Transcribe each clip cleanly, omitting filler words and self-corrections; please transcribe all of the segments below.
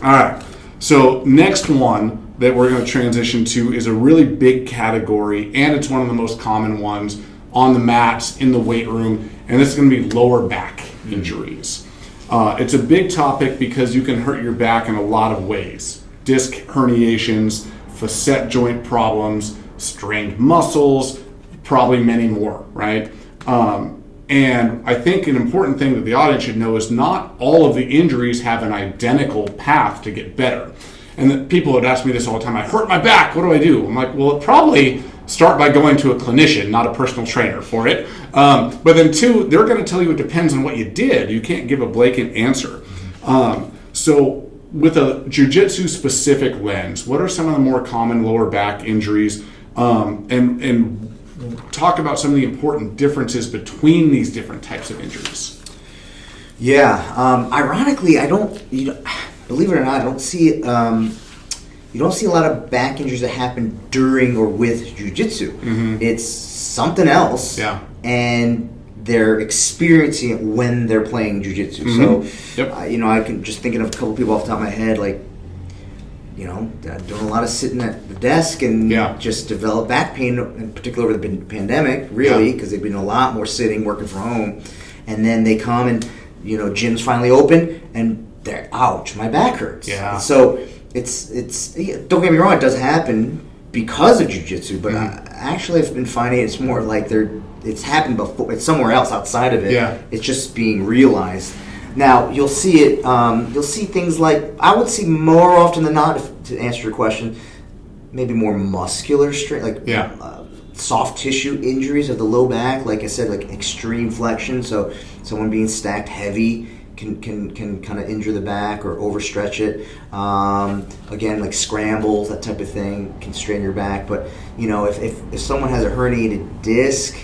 All right. So next one that we're going to transition to is a really big category, and it's one of the most common ones on the mats in the weight room, and this is going to be lower back injuries. It's a big topic because you can hurt your back in a lot of ways. Disc herniations, facet joint problems, strained muscles, probably many more, right? And I think an important thing that the audience should know is not all of the injuries have an identical path to get better. And that people would ask me this all the time, I hurt my back, what do I do? I'm like, well, probably start by going to a clinician, not a personal trainer for it. But then two, they're going to tell you it depends on what you did. You can't give a blanket answer. So with a jiu-jitsu specific lens, what are some of the more common lower back injuries? And talk about some of the important differences between these different types of injuries. Yeah, ironically, believe it or not, I don't see you don't see a lot of back injuries that happen during or with jiu-jitsu. Mm-hmm. It's something else, and they're experiencing it when they're playing jiu-jitsu. Mm-hmm. So, I can just thinking of a couple people off the top of my head, like, doing a lot of sitting at the desk and just develop back pain, in particular over the pandemic, really, because they've been a lot more sitting, working from home. And then they come and, gym's finally open and they're, ouch, my back hurts. Yeah. So it's don't get me wrong, it does happen because of jiu-jitsu, but actually I've been finding it's more like it's happened before, it's somewhere else outside of it. Yeah. It's just being realized. Now, you'll see it, you'll see things like, I would see more often than not, to answer your question, maybe more muscular strain, like soft tissue injuries of the low back, like I said, like extreme flexion, so someone being stacked heavy can kind of injure the back or overstretch it. Again, like scrambles, that type of thing can strain your back, but, if someone has a herniated disc,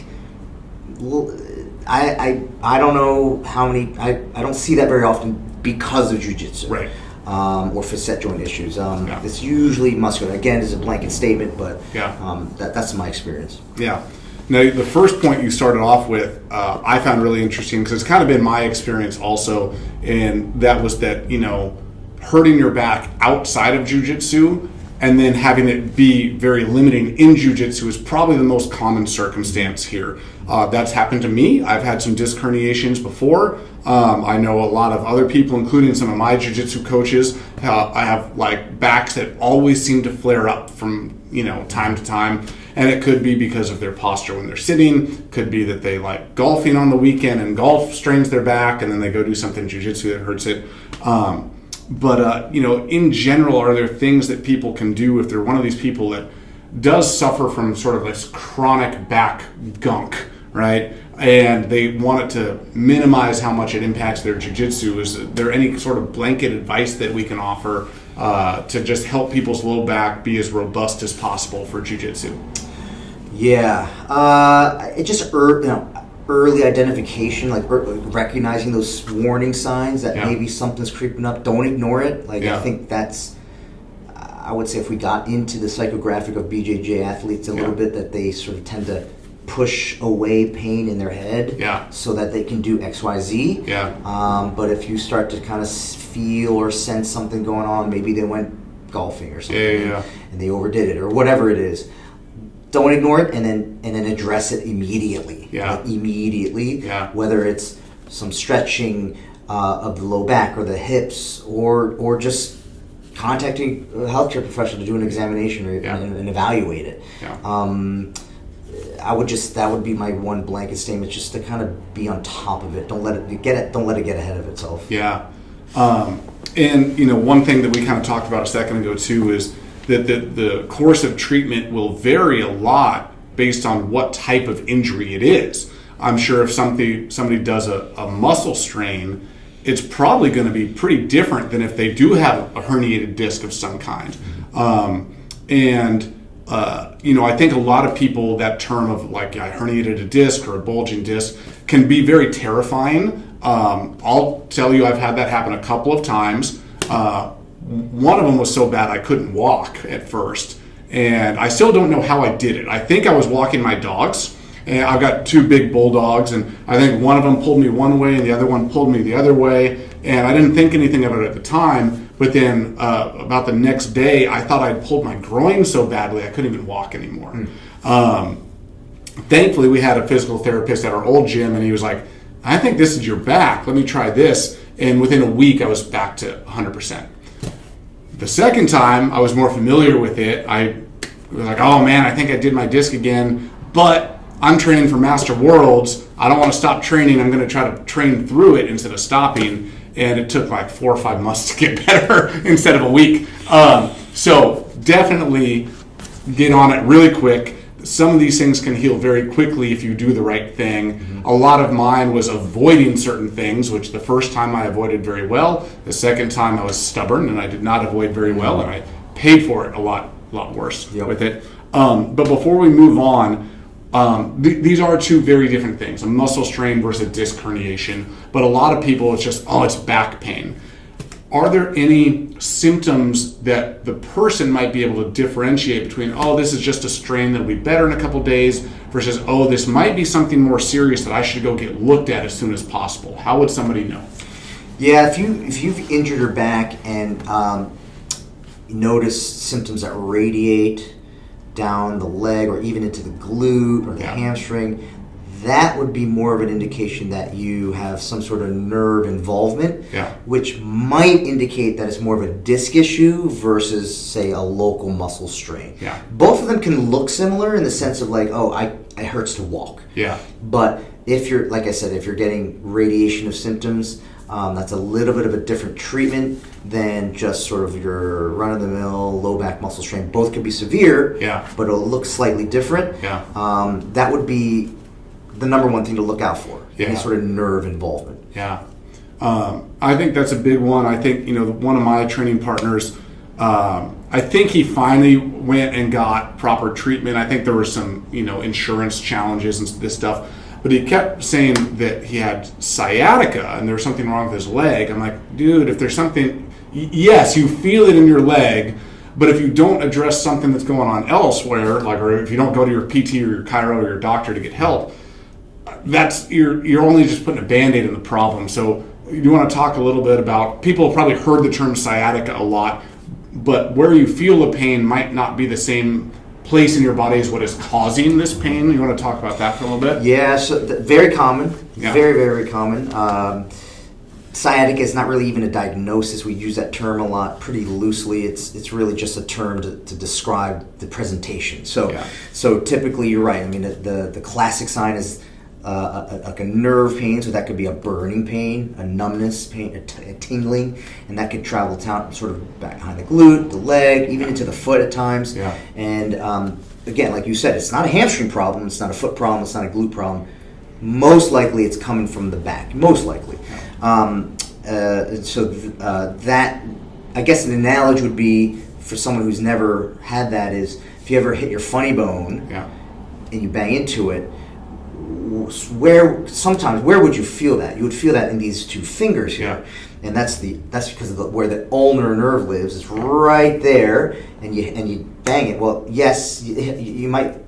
I don't know how many, I don't see that very often because of jiu-jitsu. Right. Or facet joint issues. It's usually muscular. Again, it's a blanket statement, but that's my experience. Yeah. Now, the first point you started off with, I found really interesting because it's kind of been my experience also, and that was that, hurting your back outside of jiu-jitsu and then having it be very limiting in jiu-jitsu is probably the most common circumstance here. That's happened to me. I've had some disc herniations before. I know a lot of other people, including some of my jiu-jitsu coaches. I have like backs that always seem to flare up from time to time, and it could be because of their posture when they're sitting. Could be that they like golfing on the weekend and golf strains their back, and then they go do something jiu-jitsu that hurts it. But in general, are there things that people can do if they're one of these people that does suffer from sort of this chronic back gunk, right? And they want it to minimize how much it impacts their jiu-jitsu. Is there any sort of blanket advice that we can offer to just help people's low back be as robust as possible for jiu-jitsu? Yeah, it just early identification, like recognizing those warning signs that maybe something's creeping up. Don't ignore it. I think that's, I would say if we got into the psychographic of BJJ athletes a little bit, that they sort of tend to push away pain in their head so that they can do X, Y, Z. But if you start to kind of feel or sense something going on, maybe they went golfing or something and they overdid it or whatever it is, don't ignore it and then address it immediately. Immediately. Whether it's some stretching of the low back or the hips or just contacting a healthcare professional to do an examination and evaluate it. That would be my one blanket statement, just to kind of be on top of it. Don't let it get ahead of itself. And one thing that we kind of talked about a second ago too is that the course of treatment will vary a lot based on what type of injury it is. I'm sure if somebody does a muscle strain, it's probably going to be pretty different than if they do have a herniated disc of some kind. I think a lot of people, that term of like I herniated a disc or a bulging disc can be very terrifying. I'll tell you, I've had that happen a couple of times. One of them was so bad I couldn't walk at first, and I still don't know how I did it. I think I was walking my dogs, and I've got two big bulldogs, and I think one of them pulled me one way and the other one pulled me the other way, and I didn't think anything of it at the time, But then about the next day, I thought I'd pulled my groin so badly I couldn't even walk anymore. Thankfully, we had a physical therapist at our old gym, and he was like, I think this is your back. Let me try this. And within a week, I was back to 100%. The second time, I was more familiar with it. I was like, oh man, I think I did my disc again, but I'm training for Master Worlds. I don't want to stop training. I'm going to try to train through it instead of stopping. And it took like 4 or 5 months to get better instead of a week. So definitely get on it really quick. Some of these things can heal very quickly if you do the right thing. A lot of mine was avoiding certain things, which the first time I avoided very well. The second time I was stubborn and I did not avoid very well, and I paid for it a lot worse with it. But before we move on, these are two very different things, a muscle strain versus disc herniation. But a lot of people, it's just, it's back pain. Are there any symptoms that the person might be able to differentiate between, this is just a strain that'll be better in a couple days, versus, this might be something more serious that I should go get looked at as soon as possible? How would somebody know? Yeah, if you've injured your back and you notice symptoms that radiate down the leg or even into the glute or the hamstring, that would be more of an indication that you have some sort of nerve involvement, which might indicate that it's more of a disc issue versus, say, a local muscle strain. Both of them can look similar in the sense of like, it hurts to walk. But if you're, like I said, if you're getting radiation of symptoms, that's a little bit of a different treatment than just sort of your run-of-the-mill low back muscle strain. Both can be severe, but it'll look slightly different. That would be the number one thing to look out for, any sort of nerve involvement. I think that's a big one. I think, one of my training partners, I think he finally went and got proper treatment. I think there were some, insurance challenges and this stuff. But he kept saying that he had sciatica and there was something wrong with his leg. I'm like, dude, if there's something, yes, you feel it in your leg, but if you don't address something that's going on elsewhere, or if you don't go to your PT or your chiro or your doctor to get help, you're only just putting a Band-Aid in the problem. So you want to talk a little bit about, people have probably heard the term sciatica a lot, but where you feel the pain might not be the same place in your body as what is causing this pain. You want to talk about that for a little bit? Yeah, so very common, very, very common. Sciatica is not really even a diagnosis. We use that term a lot pretty loosely. It's really just a term to describe the presentation. So typically you're right. I mean, the classic sign is like a nerve pain, so that could be a burning pain, a numbness pain, a tingling, and that could travel down sort of back behind the glute, the leg, even into the foot at times. And again, like you said, it's not a hamstring problem, it's not a foot problem, it's not a glute problem. Most likely it's coming from the back, most likely. That, I guess an analogy would be, for someone who's never had that, is if you ever hit your funny bone and you bang into it, where would you feel that? You would feel that in these two fingers here, and that's because of where the ulnar nerve lives. It's right there, and you bang it. Well, yes, you might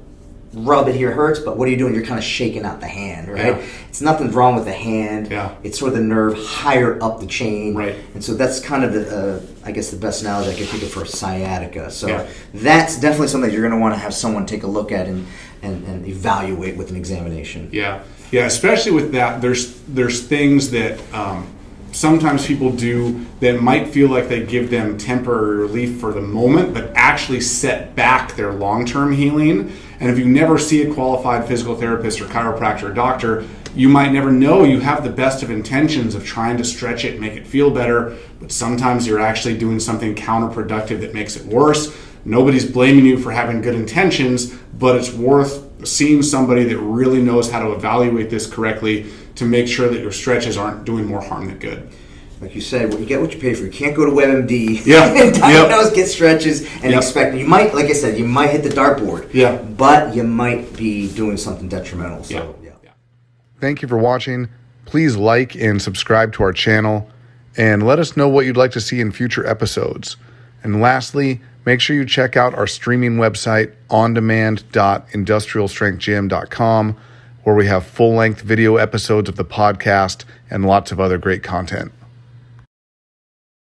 rub it here, hurts, but what are you doing? You're kind of shaking out the hand, right? It's nothing wrong with the hand. It's sort of the nerve higher up the chain, and so that's kind of the I guess the best analogy I can think of for sciatica. So that's definitely something that you're going to want to have someone take a look at and evaluate with an examination. Especially with that, there's things that sometimes people do that might feel like they give them temporary relief for the moment, but actually set back their long-term healing. And if you never see a qualified physical therapist or chiropractor or doctor, you might never know. You have the best of intentions of trying to stretch it, make it feel better, but sometimes you're actually doing something counterproductive that makes it worse. Nobody's blaming you for having good intentions, but it's worth seeing somebody that really knows how to evaluate this correctly to make sure that your stretches aren't doing more harm than good. Like you said, you get what you pay for. You can't go to WebMD and diagnose, get stretches, and expect. You might, like I said, you might hit the dartboard, but you might be doing something detrimental. So, Thank you for watching. Please like and subscribe to our channel, and let us know what you'd like to see in future episodes. And lastly, make sure you check out our streaming website, ondemand.industrialstrengthgym.com, where we have full-length video episodes of the podcast and lots of other great content.